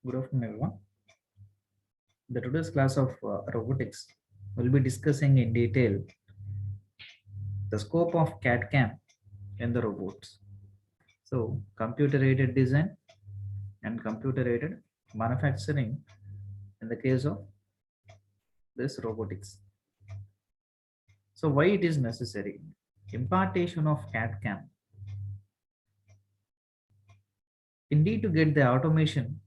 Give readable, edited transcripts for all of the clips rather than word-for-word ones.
Good afternoon, everyone. The today's class of robotics will be discussing in detail the scope of CAD/CAM in the robots. So, computer-aided design and computer-aided manufacturing in the case of this robotics. So, why it is necessary? Impartation of CAD/CAM. Indeed, to get the automation,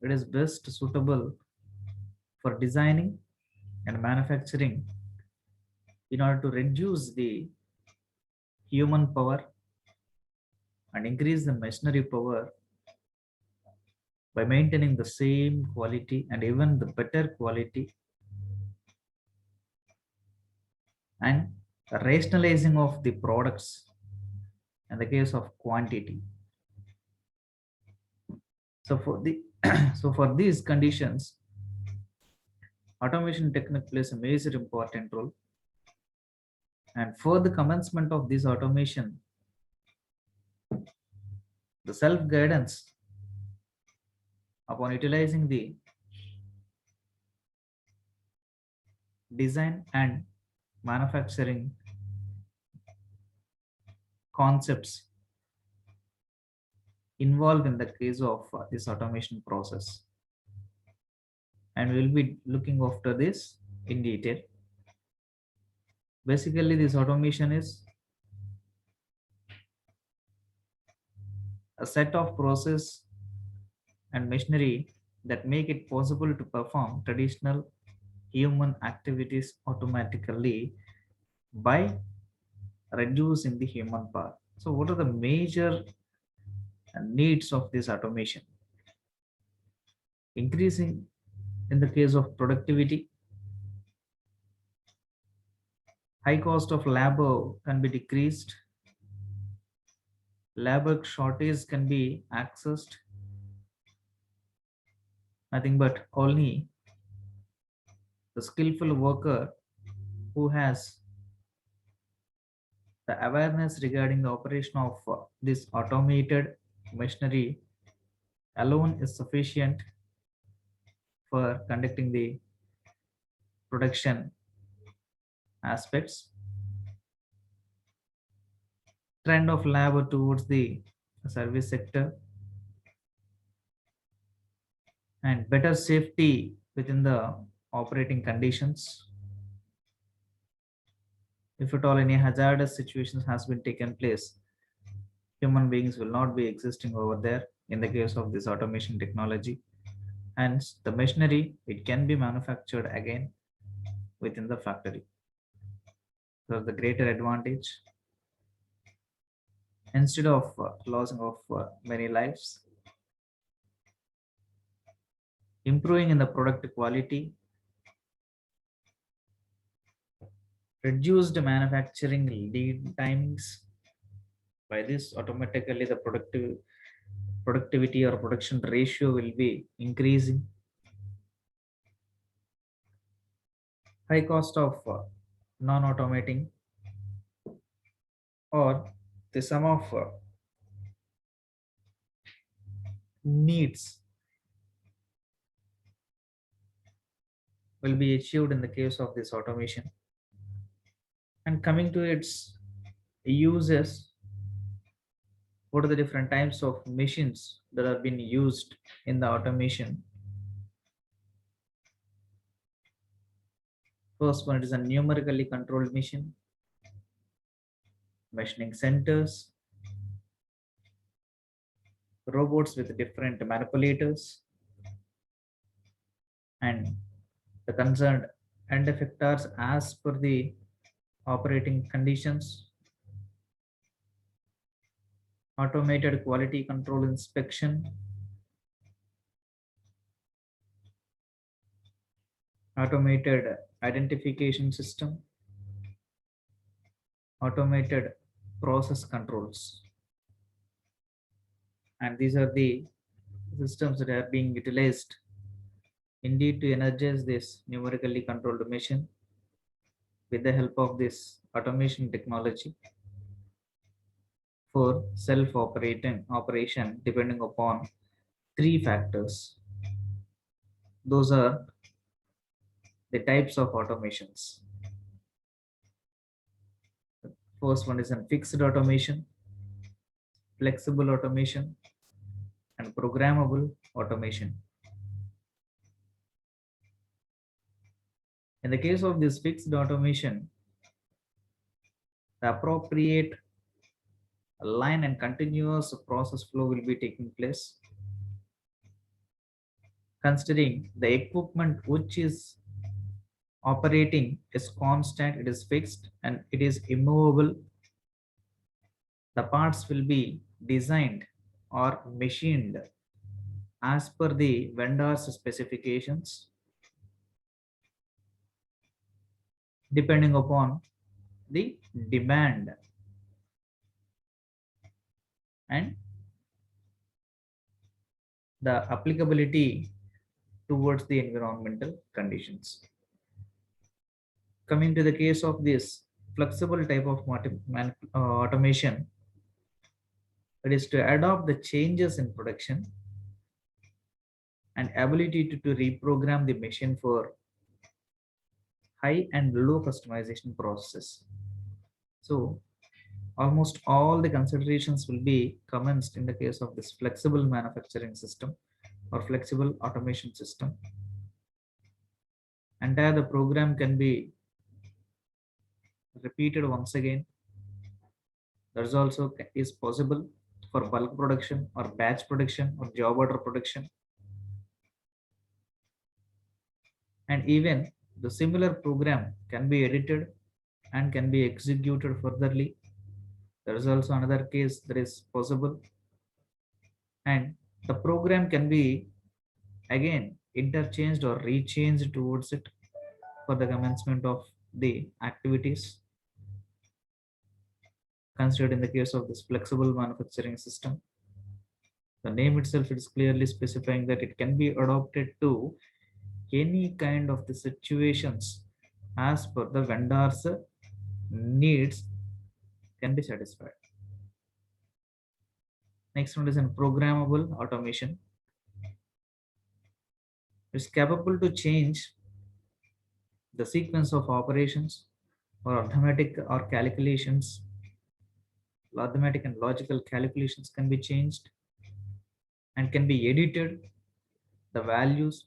it is best suitable for designing and manufacturing in order to reduce the human power and increase the machinery power by maintaining the same quality and even the better quality and rationalizing of the products in the case of quantity. So for the so for these conditions, automation technique plays a major important role. And for the commencement of this automation, the self-guidance upon utilizing the design and manufacturing concepts involved in the case of this automation process. And we'll be looking after this in detail. Basically, this automation is a set of process and machinery that make it possible to perform traditional human activities automatically by reducing the human power. So, what are the major needs of this automation? Increasing in the case of productivity, high cost of labor can be decreased, labor shortage can be accessed, nothing but only the skillful worker who has the awareness regarding the operation of this automated machinery alone is sufficient for conducting the production aspects. Trend of labor towards the service sector and better safety within the operating conditions. If at all any hazardous situations has been taken place, human beings will not be existing over there in the case of this automation technology. Hence, the machinery, it can be manufactured again within the factory. So the greater advantage, instead of losing of many lives, improving in the product quality, reduced manufacturing lead times. By this, automatically the productivity or production ratio will be increasing. High cost of non-automating or the sum of needs will be achieved in the case of this automation. And coming to its uses, what are the different types of machines that are being used in the automation? First one, it is a numerically controlled machine, machining centers, robots with different manipulators, and the concerned end effectors as per the operating conditions, automated quality control inspection, automated identification system, automated process controls. And these are the systems that are being utilized indeed to energize this numerically controlled machine with the help of this automation technology for self-operating operation depending upon three factors. Those are the types of automations. First one is a fixed automation, flexible automation, and programmable automation. In the case of this fixed automation, the appropriate line and continuous process flow will be taking place, considering the equipment which is operating is constant, it is fixed, and it is immovable. The parts will be designed or machined as per the vendor's specifications, depending upon the demand and the applicability towards the environmental conditions. Coming to the case of this flexible type of automation, it is to adopt the changes in production and ability to reprogram the machine for high and low customization processes. So almost all the considerations will be commenced in the case of this flexible manufacturing system or flexible automation system. Entire the program can be repeated once again. That is also is possible for bulk production or batch production or job order production. And even the similar program can be edited and can be executed furtherly. There is also another case that is possible. And the program can be again interchanged or rechanged towards it for the commencement of the activities considered in the case of this flexible manufacturing system. The name itself is clearly specifying that it can be adopted to any kind of the situations as per the vendor's needs can be satisfied. Next one is in programmable automation. It's capable to change the sequence of operations or arithmetic or calculations. Arithmetic and logical calculations can be changed and can be edited. The values,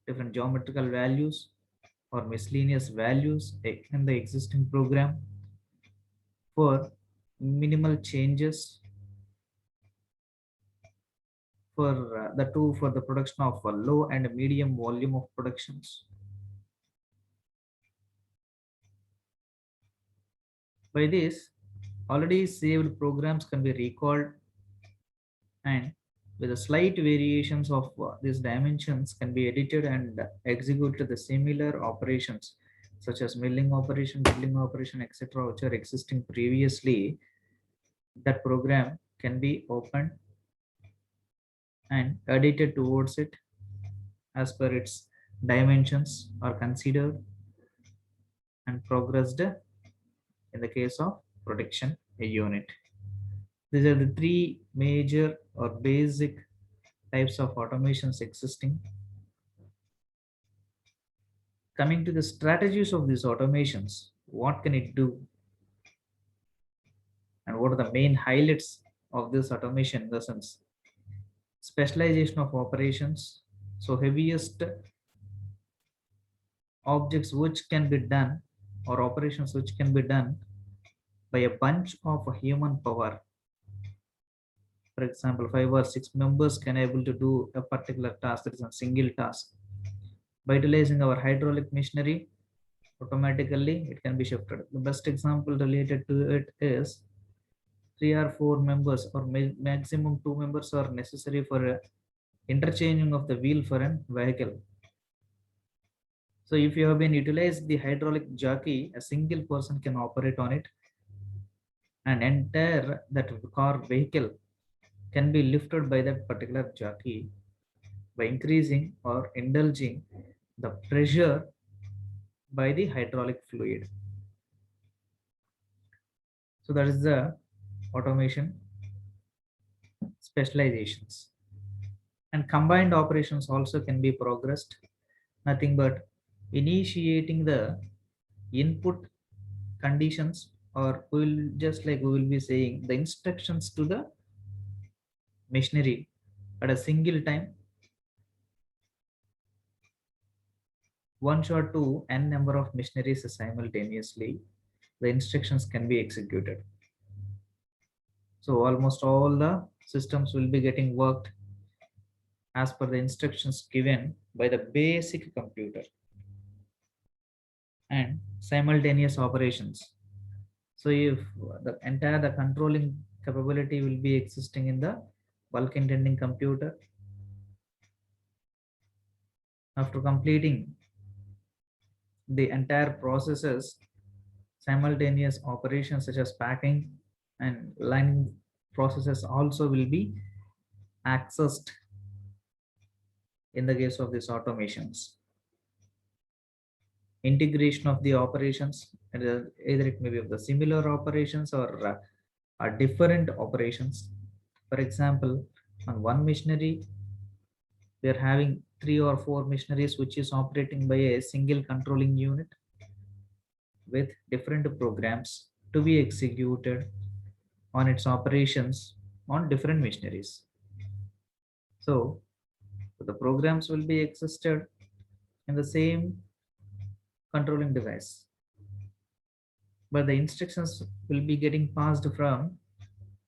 different geometrical values or miscellaneous values in the existing program for minimal changes for the two for the production of a low and medium volume of productions. By this, already saved programs can be recalled and with the slight variations of these dimensions can be edited and executed the similar operations such as milling operation, etc., which are existing previously. That program can be opened and edited towards it as per its dimensions are considered and progressed in the case of production unit. These are the three major or basic types of automations existing. Coming to the strategies of these automations, what can it do? And what are the main highlights of this automation in the sense? Specialization of operations. So heaviest objects which can be done or operations which can be done by a bunch of human power. For example, 5 or 6 members can able to do a particular task, that is a single task. By utilizing our hydraulic machinery, automatically it can be shifted. The best example related to it is 3 or 4 members or maximum 2 members are necessary for interchanging of the wheel for a vehicle. So if you have been utilized the hydraulic jockey, a single person can operate on it and entire that car vehicle can be lifted by that particular jockey by increasing or indulging the pressure by the hydraulic fluid. So that is the automation specializations. And combined operations also can be progressed nothing but initiating the input conditions, or we will be saying the instructions to the machinery at a single time. One shot to n number of machineries simultaneously, the instructions can be executed. So almost all the systems will be getting worked as per the instructions given by the basic computer, and simultaneous operations. So if the controlling capability will be existing in the bulk intending computer, after completing the entire processes, simultaneous operations such as packing and lining processes also will be accessed in the case of these automations. Integration of the operations, and either it may be of the similar operations or different operations. For example, on one machinery, we are having 3 or 4 machineries which is operating by a single controlling unit with different programs to be executed on its operations on different machineries. So the programs will be existed in the same controlling device, but the instructions will be getting passed from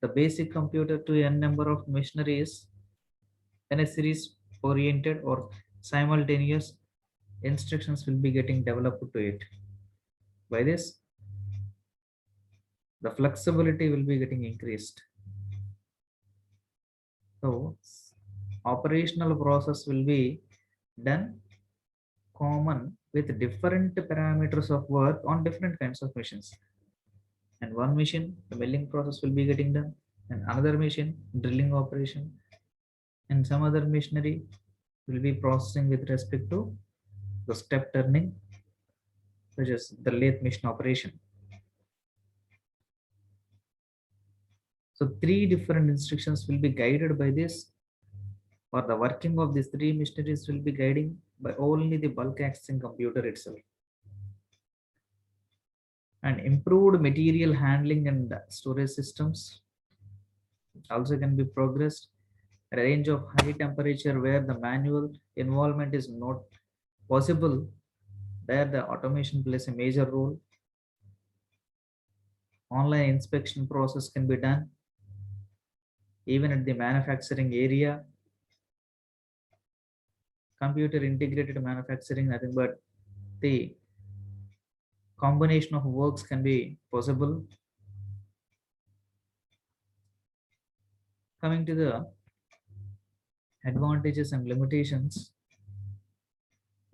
the basic computer to n number of machineries in a series oriented or simultaneous instructions will be getting developed to it. By this, the flexibility will be getting increased. So operational process will be done common with different parameters of work on different kinds of machines. And one machine, the milling process will be getting done, and another machine, drilling operation, and some other machinery will be processing with respect to the step turning, such as the lathe machine operation. So three different instructions will be guided by this, or the working of these three machineries will be guiding by only the bulk accessing computer itself. And improved material handling and storage systems also can be progressed at a range of high temperature where the manual involvement is not possible. There the automation plays a major role. Online inspection process can be done even at the manufacturing area. Computer integrated manufacturing, nothing but the combination of works can be possible. Coming to the advantages and limitations,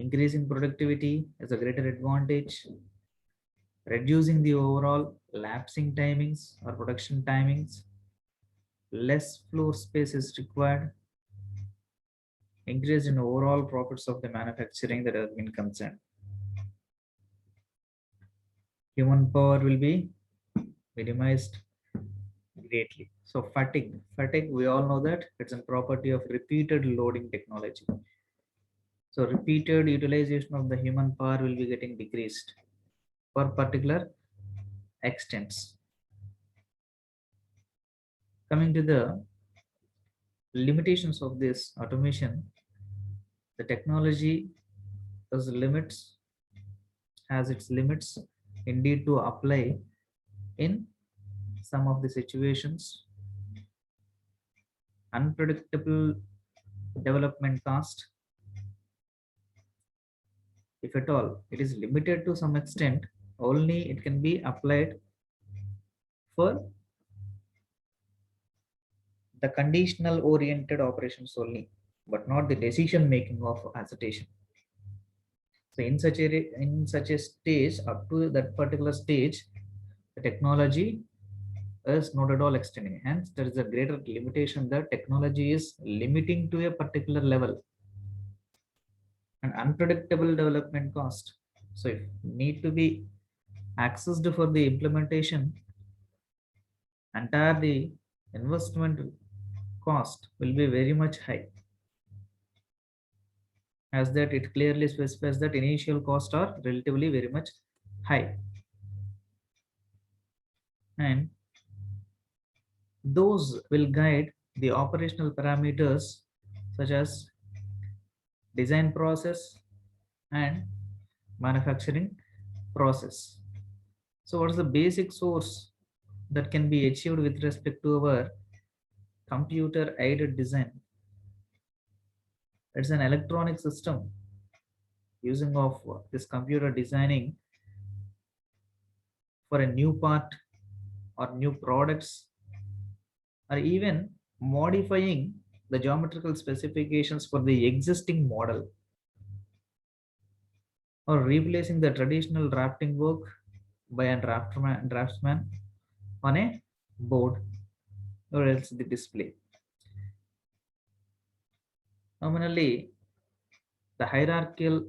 increasing productivity is a greater advantage. Reducing the overall lapsing timings or production timings, less floor space is required. Increase in overall profits of the manufacturing that has been concerned. Human power will be minimized greatly. So fatigue, we all know that it's a property of repeated loading technology. So repeated utilization of the human power will be getting decreased for particular extents. Coming to the limitations of this automation, the technology has its limits indeed to apply in some of the situations. Unpredictable development cost, if at all, it is limited to some extent, only it can be applied for the conditional oriented operations only, but not the decision making of assertion. So in such a stage, up to that particular stage, the technology is not at all extending. Hence, there is a greater limitation that technology is limiting to a particular level. And unpredictable development cost. So if need to be accessed for the implementation, entire the investment cost will be very much high. as that it clearly specifies that initial costs are relatively very much high, and those will guide the operational parameters such as design process and manufacturing process. So what is the basic source that can be achieved with respect to our computer aided design? It's an electronic system using of this computer designing for a new part or new products, or even modifying the geometrical specifications for the existing model, or replacing the traditional drafting work by a draftsman on a board or else the display. Nominally, the hierarchical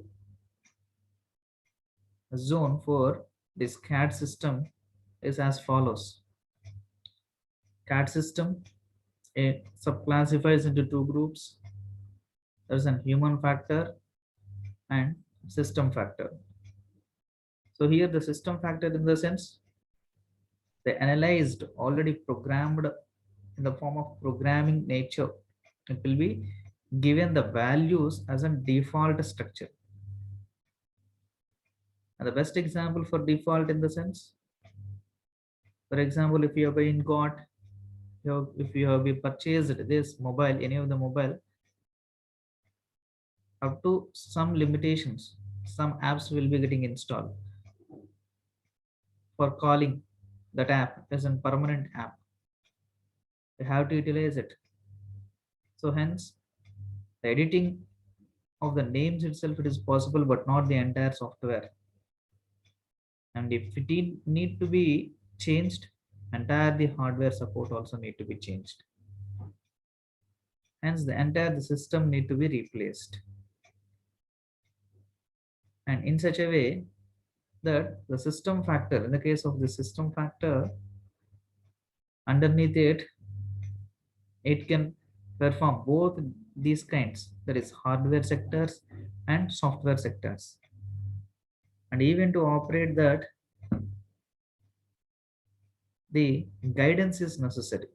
zone for this CAD system is as follows. CAD system, it subclassifies into two groups. There's a human factor and system factor. So here the system factor in the sense they analyzed already programmed in the form of programming nature. It will be given the values as a default structure. And the best example for default in the sense, for example, if you have been got, if you have been purchased this mobile, any of the mobile, up to some limitations, some apps will be getting installed. For calling, that app is a permanent app. You have to utilize it. So hence, the editing of the names itself it is possible, but not the entire software. And if it need to be changed, entire the hardware support also need to be changed. Hence, the entire the system need to be replaced. And in such a way that the system factor, in the case of the system factor, underneath it, it can perform both these kinds, that is hardware sectors and software sectors. And even to operate that, the guidance is necessary.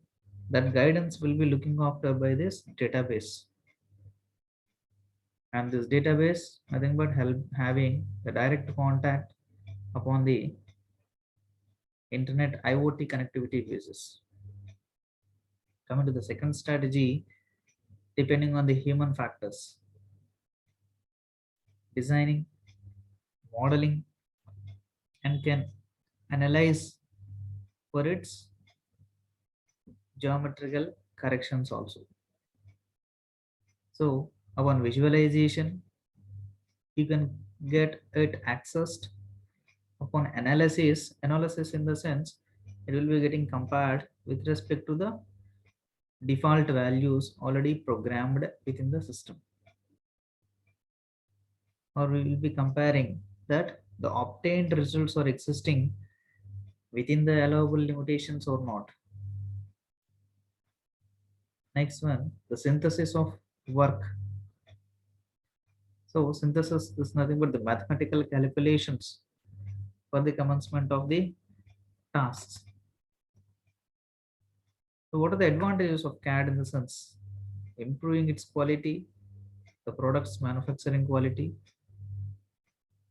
That guidance will be looking after by this database. And this database, nothing but help having the direct contact upon the internet IoT connectivity basis. Coming to the second strategy, depending on the human factors, designing, modeling, and can analyze for its geometrical corrections also. So upon visualization, you can get it accessed. Upon analysis in the sense, it will be getting compared with respect to the default values already programmed within the system. Or we will be comparing that the obtained results are existing within the allowable limitations or not. Next one, the synthesis of work. So synthesis is nothing but the mathematical calculations for the commencement of the tasks. So what are the advantages of CAD in the sense? Improving its quality, the product's manufacturing quality,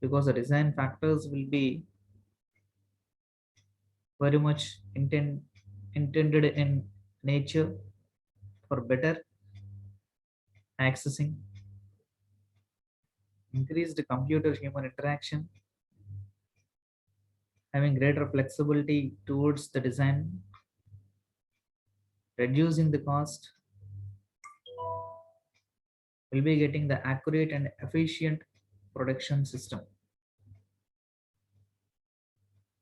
because the design factors will be very much intended in nature for better accessing, increased computer human interaction, having greater flexibility towards the design, reducing the cost, will be getting the accurate and efficient production system.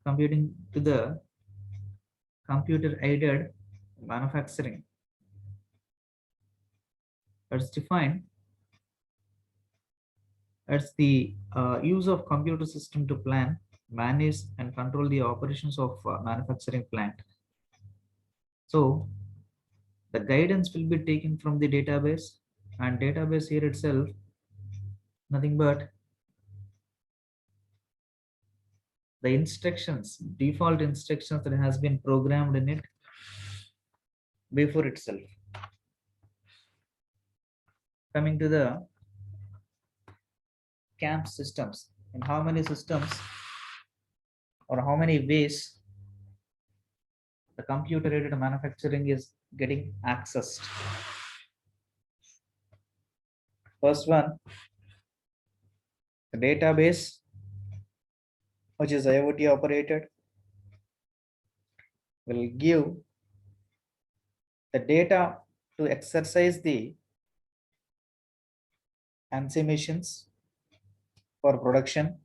Computing to the computer aided manufacturing. That's defined as the use of computer system to plan, manage, and control the operations of manufacturing plant. So the guidance will be taken from the database, and database here itself nothing but the instructions, default instructions that has been programmed in it before itself. Coming to the CAMP systems, in how many systems or how many ways the computer aided manufacturing is getting accessed. First one, the database, which is IoT operated, will give the data to exercise the ANSI missions for production,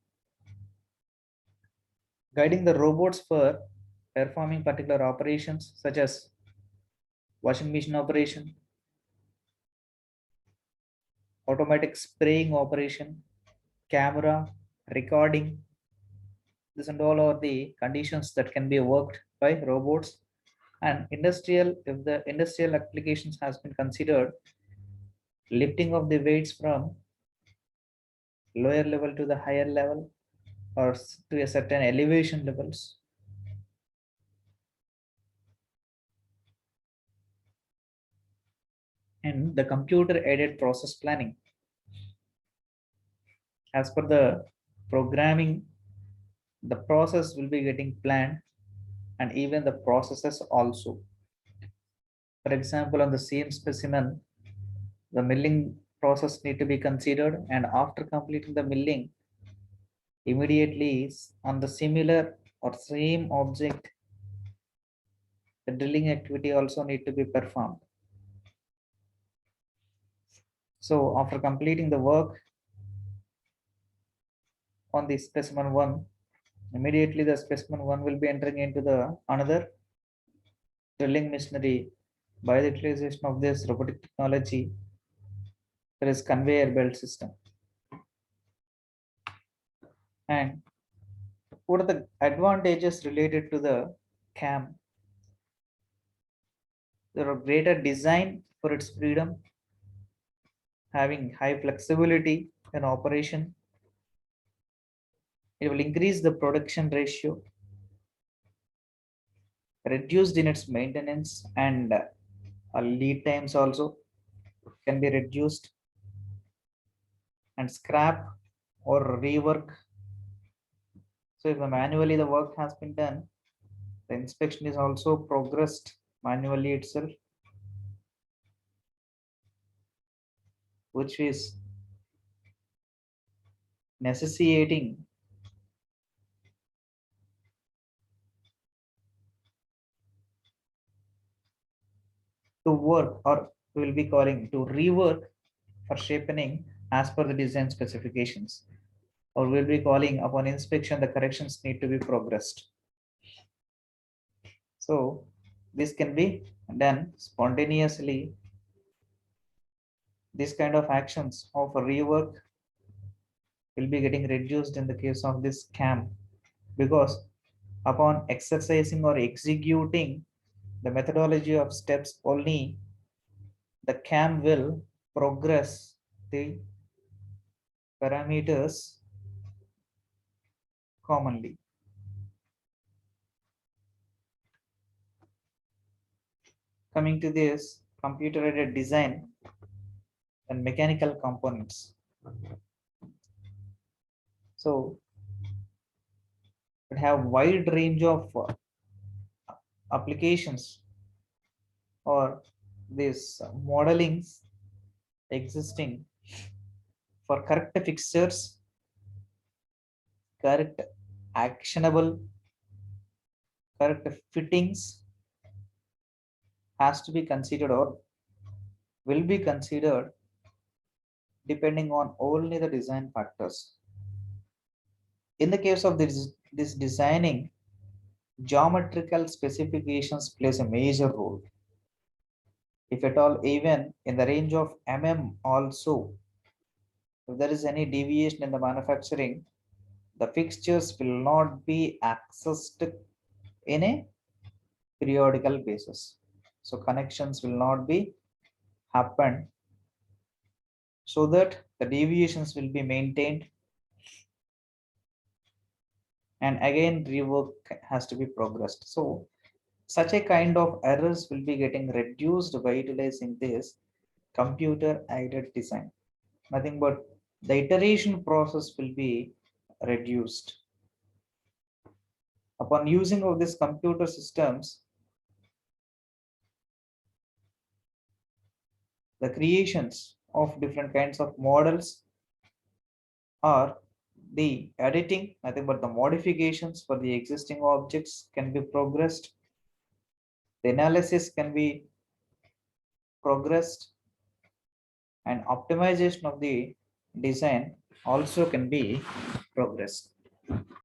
guiding the robots for performing particular operations such as washing machine operation, automatic spraying operation, camera, recording. This and all are the conditions that can be worked by robots. And industrial, if the industrial applications has been considered, lifting of the weights from lower level to the higher level or to a certain elevation levels. And the computer aided process planning. As per the programming, the process will be getting planned and even the processes also. For example, on the same specimen, the milling process need to be considered, and after completing the milling, immediately on the similar or same object, the drilling activity also need to be performed. So after completing the work on the specimen 1, immediately the specimen 1 will be entering into the another drilling machinery. By the utilization of this robotic technology, there is conveyor belt system. And what are the advantages related to the CAM? There are greater design for its freedom, having high flexibility in operation. It will increase the production ratio, reduced in its maintenance, and lead times also can be reduced, and scrap or rework. So if manually the work has been done, the inspection is also progressed manually itself, which is necessitating to work, or we will be calling to rework for shaping as per the design specifications, or we'll be calling upon inspection the corrections need to be progressed. So this can be done spontaneously. This kind of actions of a rework will be getting reduced in the case of this CAM, because upon exercising or executing the methodology of steps only, the CAM will progress the parameters commonly. Coming to this computer aided design and mechanical components. So it have wide range of applications or this modelings existing for correct fixtures, correct actionable, correct fittings has to be considered or will be considered depending on only the design factors. In the case of this designing, geometrical specifications plays a major role. If at all, even in the range of also, if there is any deviation in the manufacturing, the fixtures will not be accessed in a periodical basis. So connections will not be happen, so that the deviations will be maintained, and again rework has to be progressed. So such a kind of errors will be getting reduced by utilizing this computer aided design. Nothing but the iteration process will be reduced. Upon using of these computer systems, the creations of different kinds of models or the editing, nothing but the modifications for the existing objects can be progressed. The analysis can be progressed, and optimization of the design also can be progressed.